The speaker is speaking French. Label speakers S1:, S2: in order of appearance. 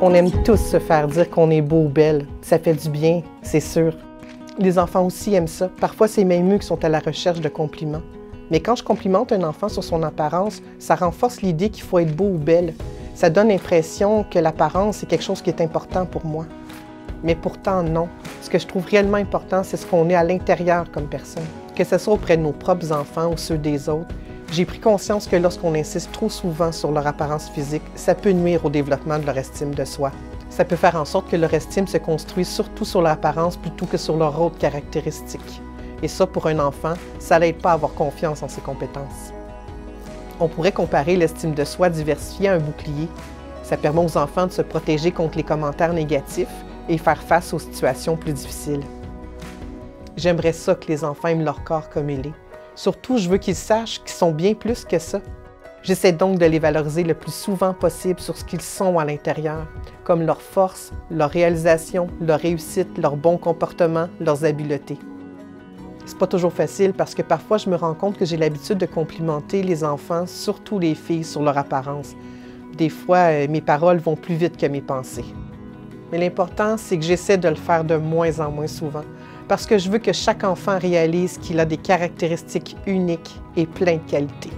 S1: On aime tous se faire dire qu'on est beau ou belle. Ça fait du bien, c'est sûr. Les enfants aussi aiment ça. Parfois, c'est même eux qui sont à la recherche de compliments. Mais quand je complimente un enfant sur son apparence, ça renforce l'idée qu'il faut être beau ou belle. Ça donne l'impression que l'apparence est quelque chose qui est important pour moi. Mais pourtant, non. Ce que je trouve réellement important, c'est ce qu'on est à l'intérieur comme personne. Que ce soit auprès de nos propres enfants ou ceux des autres, j'ai pris conscience que lorsqu'on insiste trop souvent sur leur apparence physique, ça peut nuire au développement de leur estime de soi. Ça peut faire en sorte que leur estime se construise surtout sur leur apparence plutôt que sur leurs autres caractéristiques. Et ça, pour un enfant, ça l'aide pas à avoir confiance en ses compétences. On pourrait comparer l'estime de soi diversifiée à un bouclier. Ça permet aux enfants de se protéger contre les commentaires négatifs et faire face aux situations plus difficiles. J'aimerais ça que les enfants aiment leur corps comme il est. Surtout, je veux qu'ils sachent qu'ils sont bien plus que ça. J'essaie donc de les valoriser le plus souvent possible sur ce qu'ils sont à l'intérieur, comme leurs forces, leurs réalisations, leurs réussites, leurs bons comportements, leurs habiletés. C'est pas toujours facile parce que parfois je me rends compte que j'ai l'habitude de complimenter les enfants, surtout les filles, sur leur apparence. Des fois, mes paroles vont plus vite que mes pensées. Mais l'important, c'est que j'essaie de le faire de moins en moins souvent, parce que je veux que chaque enfant réalise qu'il a des caractéristiques uniques et plein de qualités.